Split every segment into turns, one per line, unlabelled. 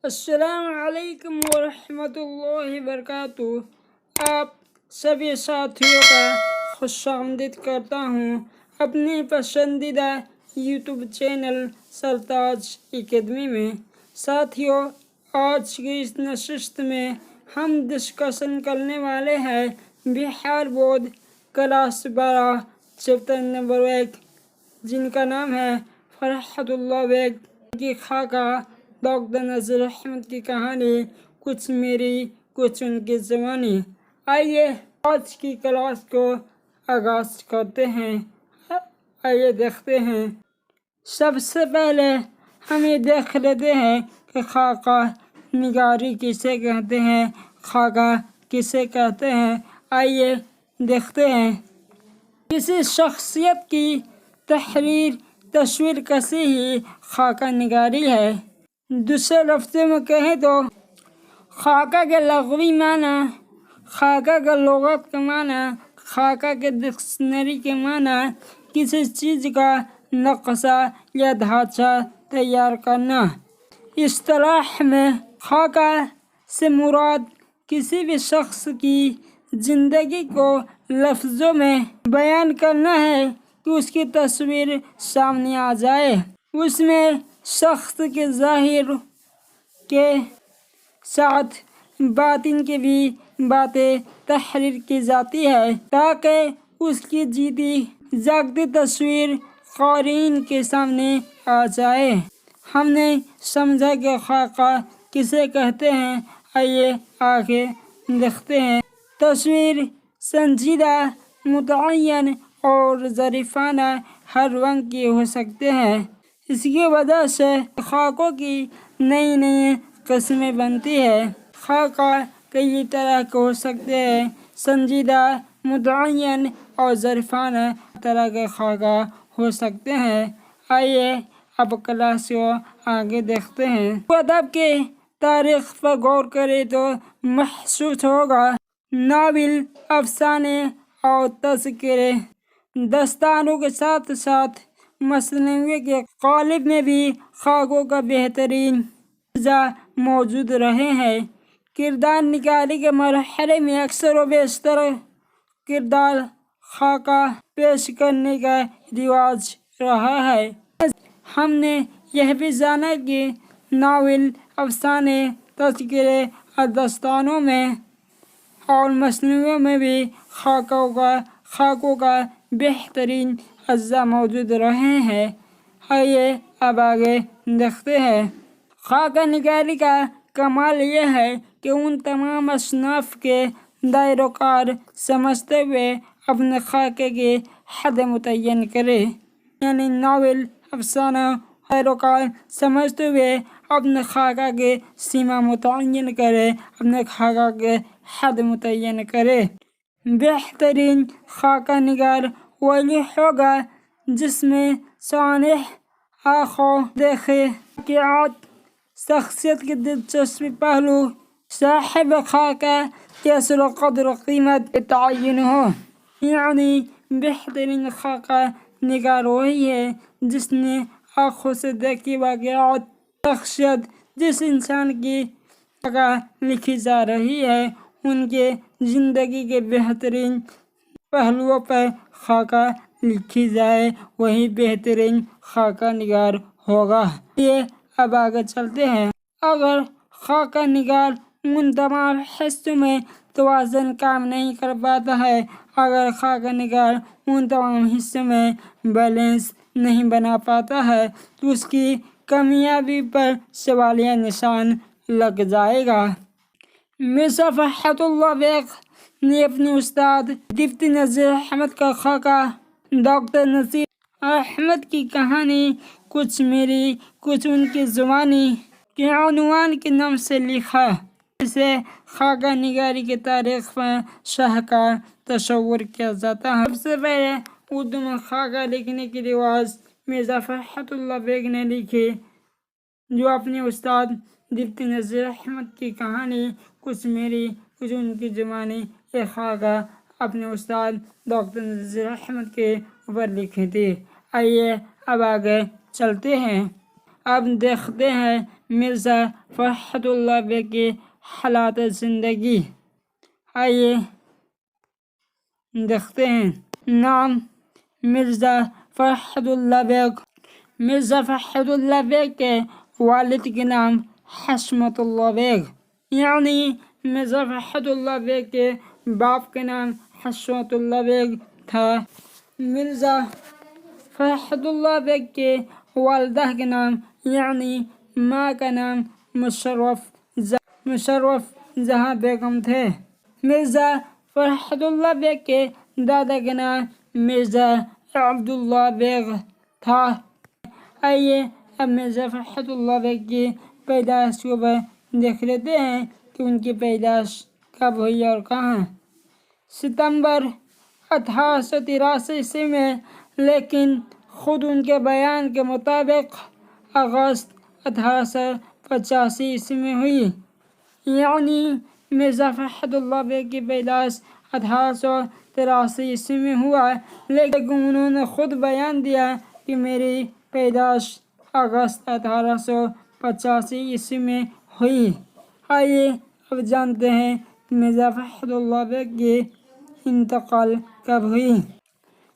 السلام علیکم ورحمۃ اللہ وبرکاتہ۔ آپ سبھی ساتھیوں کا خوش آمدید کرتا ہوں اپنے پسندیدہ یوٹیوب چینل سرتاج اکیڈمی میں۔ ساتھیوں، آج کی اس نشست میں ہم ڈسکشن کرنے والے ہیں بہار بورڈ کلاس 12 چیپٹر نمبر 1، جن کا نام ہے فرحت اللہ بیگ کی خاکہ ڈاکٹر نذیر احمد کی کہانی، کچھ میری کچھ ان کی زبانی۔ آئیے آج کی کلاس کو آغاز کرتے ہیں۔ آئیے دیکھتے ہیں۔ سب سے پہلے ہم یہ دیکھ لیتے ہیں کہ خاکہ نگاری کسے کہتے ہیں، خاکہ کسے کہتے ہیں۔ آئیے دیکھتے ہیں۔ کسی شخصیت کی تحریر، تصویر کشی ہی خاکہ نگاری ہے۔ دوسرے لفظوں میں کہیں تو خاکہ کے لغوی معنی، خاکہ کا لغت کا معنی، خاکہ کے ڈکشنری کے معنی کسی چیز کا نقشہ یا ڈھانچہ تیار کرنا۔ اصطلاح میں خاکہ سے مراد کسی بھی شخص کی زندگی کو لفظوں میں بیان کرنا ہے کہ اس کی تصویر سامنے آ جائے۔ اس میں شخص کے ظاہر کے ساتھ باطن کی بھی باتیں تحریر کی جاتی ہے تاکہ اس کی جیتی جاگتی تصویر قارئین کے سامنے آ جائے۔ ہم نے سمجھا کہ خاکہ کسے کہتے ہیں۔ آئیے آگے دیکھتے ہیں۔ تصویر سنجیدہ، متعین اور ظریفانہ ہر رنگ کی ہو سکتے ہیں۔ اس کی وجہ سے خاکوں کی نئی نئی قسمیں بنتی ہیں۔ خاکہ کئی طرح کے ہو سکتے ہیں۔ سنجیدہ، متعین اور ظریفانہ طرح کے خاکہ ہو سکتے ہیں۔ آئیے اب کلاس کو آگے دیکھتے ہیں۔ ادب کی تاریخ پر غور کریں تو محسوس ہوگا ناول، افسانے اور تذکرے، داستانوں کے ساتھ ساتھ مثنوی کے قالب میں بھی خاکوں کا بہترین اجزاء موجود رہے ہیں۔ کردار نگاری کے مرحلے میں اکثر و بیشتر کردار خاکہ پیش کرنے کا رواج رہا ہے۔ ہم نے یہ بھی جانا کہ ناول، افسانے، تذکرے اور داستانوں میں اور مثنویوں میں بھی خاکوں کا بہترین اجزاء موجود رہے ہیں۔ آئیے اب آگے دیکھتے ہیں۔ خاکہ نگاری کا کمال یہ ہے کہ ان تمام اصناف کے دائرہ کار سمجھتے ہوئے اپنے خاکے کی حد متعین کرے، یعنی ناول، افسانہ دائرہ کار سمجھتے ہوئے اپنے خاکہ کی سیما متعین کرے، اپنے خاکہ کی حد متعین کرے۔ بہترین خاکہ نگار وہی ہوگا جس میں سانح، آنکھوں دیکھے واقعات، شخصیت کے دلچسپ پہلو، صاحب خاکہ کی اصل و قدر و قیمت کا تعین ہو۔ یعنی بہترین خاکہ نگار وہی ہے جس نے آنکھوں سے دیکھی واقعات، شخصیت، جس انسان کی خاکہ لکھی جا رہی ہے ان کے زندگی کے بہترین پہلوؤں پر خاکہ لکھی جائے، وہی بہترین خاکہ نگار ہوگا۔ یہ اب آگے چلتے ہیں۔ اگر خاکہ نگار ان تمام حصوں میں توازن قائم نہیں کر پاتا ہے، اگر خاکہ نگار ان تمام حصوں میں بیلنس نہیں بنا پاتا ہے تو اس کی کامیابی پر سوالیہ نشان لگ جائے گا۔ مرزا فرحت اللہ بیگ نے اپنے استاد ڈپٹی نذیر احمد کا خاکہ ڈاکٹر نذیر احمد کی کہانی، کچھ میری کچھ ان کی زبانی کے عنوان کے نام سے لکھا۔ اسے خاکہ نگاری کی تاریخ پر شاہکار تصور کیا جاتا ہے۔ سب سے پہلے اردو میں خاکہ لکھنے کی رواج مرزا فرحت اللہ بیگ نے لکھی، جو اپنے استاد ڈپٹی نذیر احمد کی کہانی، کچھ میری کچھ ان کی زبانی، یہ خاکہ اپنے استاد ڈاکٹر نذیر احمد کے اوپر لکھی تھی۔ آئیے اب آگے چلتے ہیں۔ اب دیکھتے ہیں مرزا فرحت اللہ بیگ کے حالات زندگی آئیے دیکھتے ہیں۔ نام مرزا فرحت اللہ بیگ۔ مرزا فرحت اللہ بیگ کے والد کے نام حشمت اللہ بیگ، یعنی مرزا فرحت اللہ بیگ کے باپ کے نام حشمت اللہ بیگ تھا۔ مرزا فرحت اللہ بیگ کے والدہ کے نام یعنی ماں کا نام مشرف جہاں بیگم تھے۔ مرزا فرحت اللہ بیگ کے دادا کا نام مرزا عبداللہ بیگ تھا۔ آئیے اب مرزا فرحت اللہ بیگ کی پیدائش کو دیکھ لیتے ہیں کہ ان کی پیدائش کب ہوئی اور کہاں۔ ستمبر 1883 میں، لیکن خود ان کے بیان کے مطابق اگست 1885 میں ہوئی، یعنی مرزا فرحت اللہ بیگ کی پیدائش 1883 میں ہوا، لیکن انہوں نے خود بیان دیا کہ میری پیدائش اگست 1885 میں ہوئی۔ آئیے اب جانتے ہیں مرزا فرحت اللہ بیگ کی انتقال کب ہوئی۔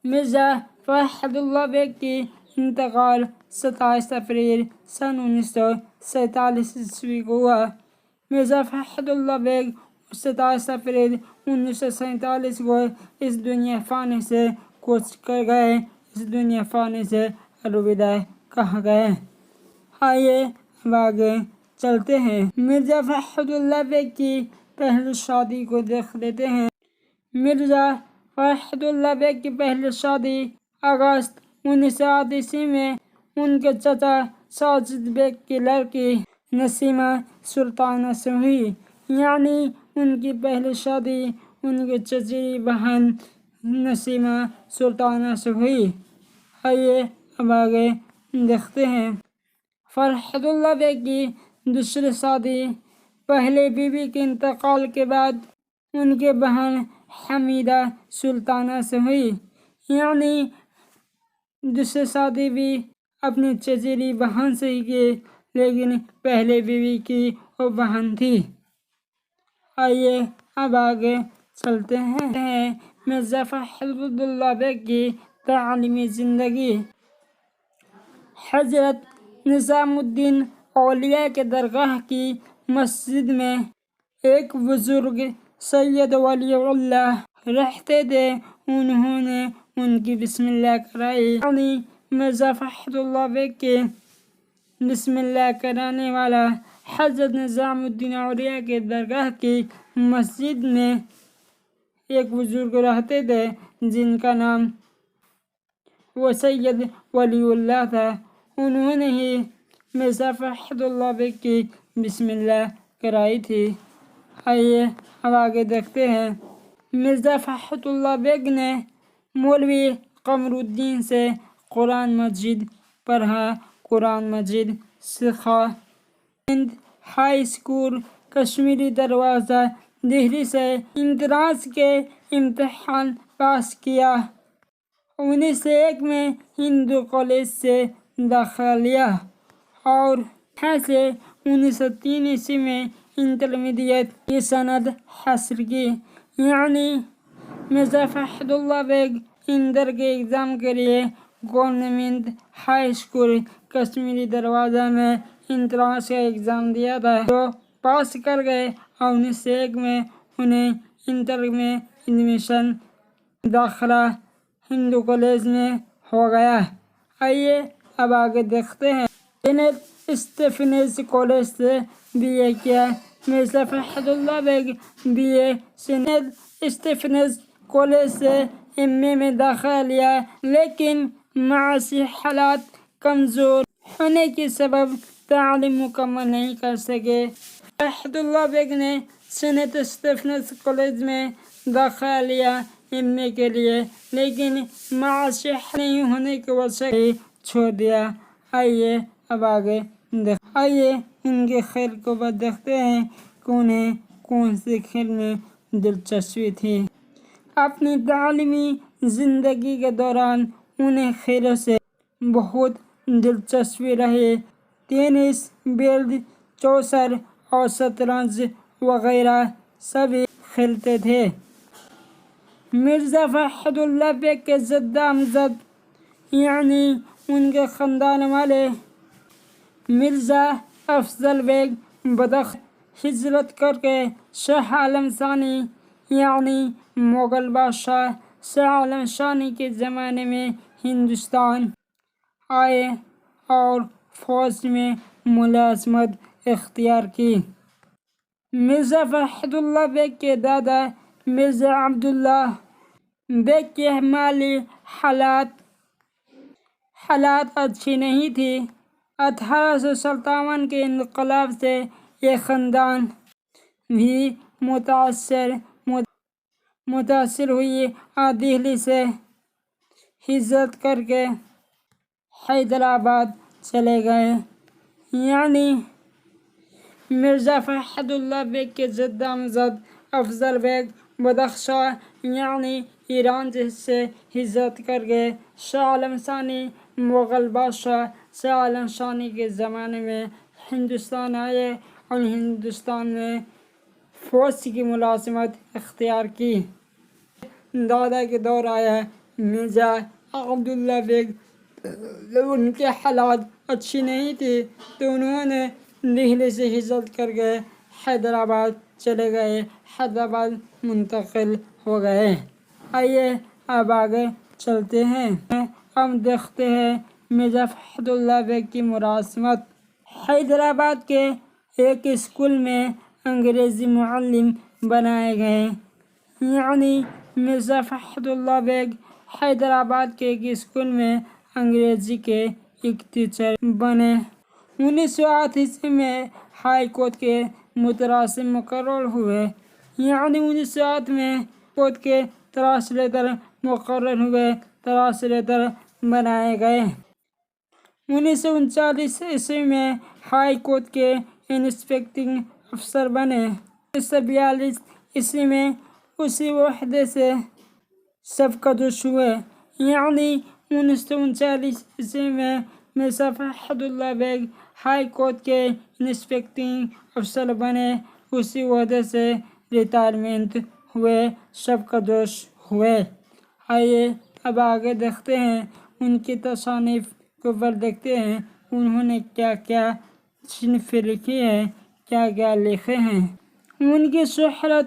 مرزا فرحت اللہ بیگ کی انتقال 27 اپریل سن 1947 کو ہوا۔ مرزا فرحت اللہ بیگ 27 اپریل 1947 کو اس دنیا فانی سے کوچ کر گئے، اس دنیا فانی سے الوداع کہا گئے۔ آئیے اب آگے چلتے ہیں۔ مرزا فرحت اللہ بیگ کی پہلی شادی کو دیکھ لیتے ہیں۔ مرزا فرحت اللہ بیگ کی پہلی شادی اگست 1938 میں ان کے چچا ساجد بیگ کی لڑکی نسیمہ سلطانہ سے ہوئی، یعنی ان کی پہلی شادی ان کی چچیری بہن نسیمہ سلطانہ سے ہوئی۔ آئیے اب آگے دیکھتے ہیں۔ فرحت اللہ بیگ کی دوسری شادی پہلی بیوی کے انتقال کے بعد ان کی بہن حمیدہ سلطانہ سے ہوئی، یعنی دوسری شادی بھی اپنی چچیری بہن سے ہی کی، لیکن پہلی بیوی کی وہ بہن تھی۔ آئیے اب آگے چلتے ہیں۔ مرزا فرحت اللہ بیگ کی تعلیمی زندگی۔ حضرت نظام الدین اولیاء کے درگاہ کی مسجد میں ایک بزرگ سید ولی اللہ رہتے تھے، انہوں نے ان کی بسم اللہ کرائی، یعنی مرزا فرحت اللہ بیگ کے بسم اللہ کرانے والا حضرت نظام الدین اولیاء کے درگاہ کی مسجد میں ایک بزرگ رہتے تھے جن کا نام وہ سید ولی اللہ تھا، انہوں نے ہی مرزا فرحت اللہ بیگ کی بسم اللہ کرائی تھی۔ آئیے اب آگے دیکھتے ہیں۔ مرزا فرحت اللہ بیگ نے مولوی قمر الدین سے قرآن مجید پڑھا، قرآن مجید سیکھا۔ ہند ہائی اسکول کشمیری دروازہ دہلی سے انٹرنس کے امتحان پاس کیا۔ 1901 میں ہندو کالج سے داخلہ لیا اور یہاں سے 1903 میں انٹرمیڈیٹ کی سند حاصل کی، یعنی مرزا فرحت اللہ بیگ انٹر کے ایگزام کے لیے گورنمنٹ ہائی اسکول کشمیری دروازہ میں انٹرنس کا ایگزام دیا تھا، جو پاس کر گئے اور 1901 میں انہیں انٹر میں ایڈمیشن داخلہ ہندو کالج میں ہو گیا۔ آئیے اب آگے دیکھتے ہیں۔ سینٹ اسٹیفنز کالج سے بی اے کیا۔ Mirza Farhat Ullah Baig B A Saint Stephen's College سے ایم اے میں داخلہ لیا، لیکن معاشی حالات کمزور ہونے کے سبب تعلیم مکمل نہیں کر سکے۔ فرحت اللہ بیگ نے سینٹ اسٹیفنز کالج میں داخلہ لیا ایم اے کے لیے، لیکن معاشی حالات نہیں ہونے کی وجہ سے چھوڑ دیا۔ آئیے اب آگے آئیے ان کے کھیل کو دیکھتے ہیں کہ انہیں کون سے کھیل میں دلچسپی تھی۔ اپنی تعلیمی زندگی کے دوران انہیں کھیلوں سے بہت دلچسپی رہی۔ ٹینس، بیلڈ، چوسر اور شطرنج وغیرہ سبھی کھیلتے تھے۔ مرزا فخر اللہ بیگ کے جد امجد یعنی ان کے خاندان والے مرزا افضل بیگ بدخشان ہجرت کر کے شاہ عالم ثانی یعنی مغل بادشاہ شاہ عالم ثانی کے زمانے میں ہندوستان آئے اور فوج میں ملازمت اختیار کی۔ مرزا فخر اللہ بیگ کے دادا مرزا عبداللہ بیگ کے مالی حالات اچھی نہیں تھی۔ 1857 کے انقلاب سے یہ خاندان بھی متاثر ہوئی اور دہلی سے ہجرت کر کے حیدرآباد چلے گئے۔ یعنی مرزا فخر اللہ بیگ کے جد امجد افضل بیگ بدخشان یعنی ایران سے ہجرت کر کے شاہ عالم ثانی مغل بادشاہ شاہ عالم ثانی کے زمانے میں ہندوستان آئے اور ہندوستان میں فوج کی ملازمت اختیار کی۔ دادا کے دور آیا مرزا عبداللہ بیگ، جب ان کے حالات اچھی نہیں تھی تو انہوں نے دہلی سے ہجرت کر کے حیدرآباد چلے گئے، حیدرآباد منتقل ہو گئے۔ آئیے اب آگے چلتے ہیں، ہم دیکھتے ہیں مرزا فخر اللہ بیگ کی ملازمت۔ حیدرآباد کے ایک اسکول میں انگریزی معلم بنائے گئے۔ یعنی مرزا فخر اللہ بیگ حیدرآباد کے ایک اسکول میں انگریزی کے ایک ٹیچر بنے۔ 1908 میں ہائی کورٹ کے مترجم مقرر ہوئے۔ یعنی 1908 میں کورٹ کے ٹرانسلیٹر مقرر ہوئے، ٹرانسلیٹر بنائے گئے۔ 1939 میں ہائی کورٹ کے انسپیکٹنگ افسر بنے۔ 1942 میں اسی عہدے سے سبکدوش ہوئے۔ یعنی 1939 میں مرزا فخر اللہ بیگ ہائی کورٹ کے انسپیکٹنگ افسر بنے، اسی عہدے سے ریٹائرمنٹ ہوئے، سبکدوش ہوئے۔ آئیے اب آگے دیکھتے ہیں، ان کی تصانیف کے اوپر دیکھتے ہیں انہوں نے کیا کیا تصنیفیں لکھی ہیں، کیا کیا لکھے ہیں۔ ان کی شہرت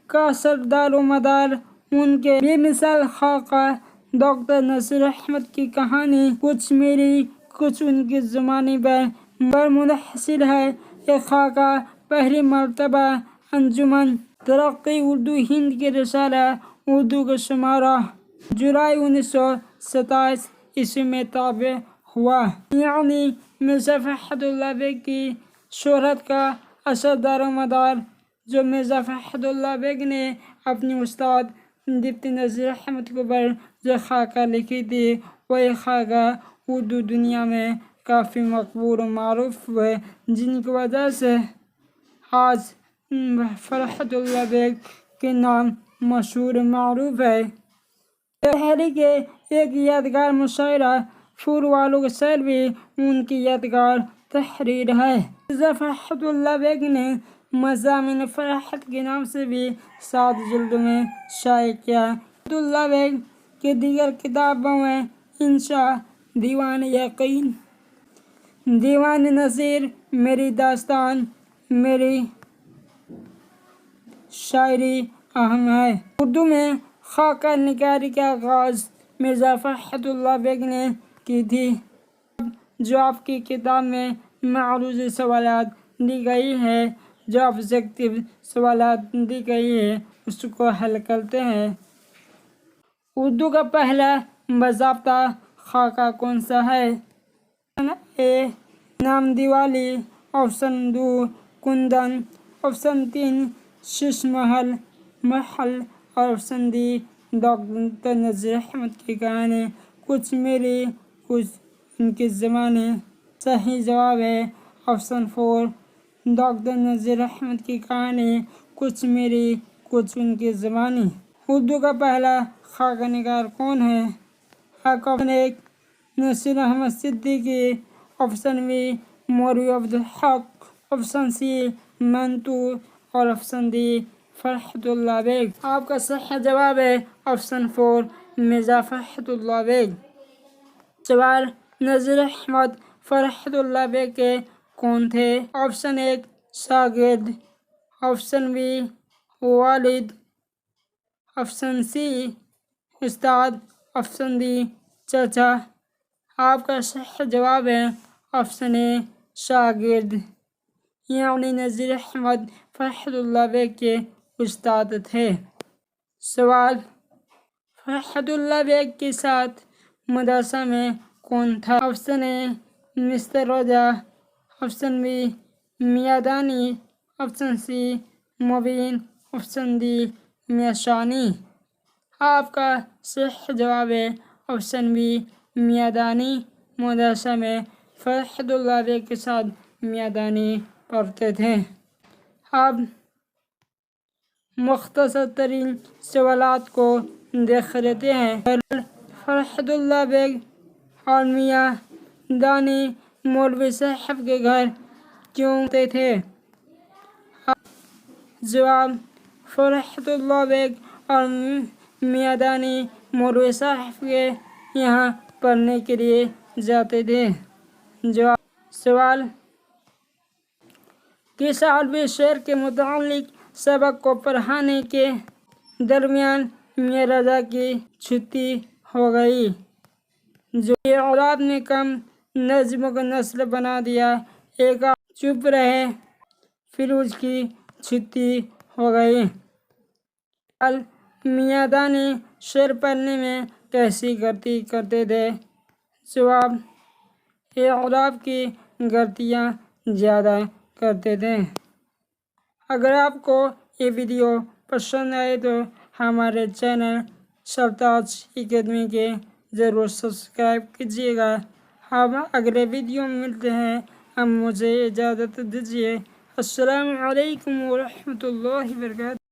کا اثر دار و مدار ان کے بے مثال خاکہ ڈاکٹر نذیر احمد کی کہانی کچھ میری کچھ ان کی زبانی پر منحصر ہے۔ یہ خاکہ پہلی مرتبہ انجمن ترقی اردو ہند کے رسالہ اردو کا شمارہ جولائی 1927 میں طبع ہوا۔ یعنی مرزا فخر اللہ بیگ کی شہرت کا اثر دار و مدار جو مرزا فخر اللہ بیگ نے اپنی استاد ڈپٹی نذیر احمد کے اوپر جو خاکہ لکھی تھی، وہ یہ خاکہ اردو دنیا میں کافی مقبول و معروف ہوئے، جن کی وجہ سے آج فخر اللہ بیگ کے نام مشہور و معروف ہے۔ دہلی کے ایک یادگار مشاعرہ پھول والوں کا شہر بھی ان کی یادگار تحریر ہے۔ مرزا فخر اللہ بیگ نے مضامین فرحت کے نام سے بھی 7 جلد میں شائع کیا۔ فخر اللہ بیگ کی دیگر کتابوں میں انشا، دیوان یقین، دیوان نظیر، میری داستان، میری شاعری اہم ہے۔ اردو میں خاکہ نگاری کا آغاز مرزا فخر اللہ بیگ نے کی تھی۔ جو آپ کی کتاب میں معروض سوالات دی گئی ہے، جو آبجیکٹو سوالات دی گئی ہے، اس کو حل کرتے ہیں۔ اردو کا پہلا باضابطہ خاکہ کون سا ہے؟ آپشن اے نام دیوالی، آپشن 2 کندن، آپشن 3 شیش محل اور option D doctor Nazir Ahmad کی کہانی کچھ میری کچھ ان کی زبانی۔ صحیح جواب ہے آپشن 4 ڈاکٹر نذیر احمد کی کہانی کچھ میری کچھ ان کی زبانی۔ اردو کا پہلا خاکہ نگار کون ہے؟ Option 1 Naseer Ahmad Siddiqui, option B Maulvi Abdul Haq, option C Manto اور آپشن ڈی فرحت اللہ بیگ۔ آپ کا صحیح جواب ہے آپشن 4 مرزا فرحت اللہ بیگ۔ سوال، نذیر احمد فرحت اللہ بیگ کے کون تھے؟ آپشن 1 شاگرد، آپشن بی والد، آپشن سی استاد، آپشن ڈی چچا۔ آپ کا صحیح جواب ہے آپشن اے شاگرد، یعنی نذیر احمد فرحت اللہ بیگ کے استاد تھے۔ سوال، فرحت اللہ بیگ کے ساتھ مدرسہ میں کون تھا؟ آپشن اے مسٹر رضا، آپشن بی میاں دانی، آپشن سی مبین، آپشن ڈی میاں ثانی۔ آپ کا صحیح جواب ہے آپشن بی میاں دانی۔ مدرسہ میں فرحت اللہ بیگ کے ساتھ میاں دانی پڑھتے تھے۔ اب مختصر ترین سوالات کو دیکھ لیتے ہیں۔ فرحت اللہ بیگ اور میاں دانی مولوی صاحب کے گھر کیوں آتے تھے؟ جواب، فرحت اللہ بیگ اور میاں دانی مولوی صاحب کے یہاں پڑھنے کے لیے جاتے تھے۔ جواب، سوال، کس عربی شعر کے متعلق سبق کو پڑھانے کے درمیان میاں رضا کی چھٹی ہو گئی؟ جو یہ اولاد نے کم نظموں کا نسل بنا دیا، ایک آپ چپ رہے پھر اس کی چھٹی ہو گئی۔ میاں دانی شعر پڑھنے میں کیسی غلطی کرتے تھے؟ جواب، یہ اولاد کی غلطیاں زیادہ کرتے تھے۔ اگر آپ کو یہ ویڈیو پسند آئے تو ہمارے چینل سرتاج اکیڈمی کے ضرور سبسکرائب کیجیے گا۔ ہم اگلے ویڈیو میں ملتے ہیں۔ اب مجھے اجازت دیجیے۔ السلام علیکم ورحمۃ اللہ وبرکاتہ۔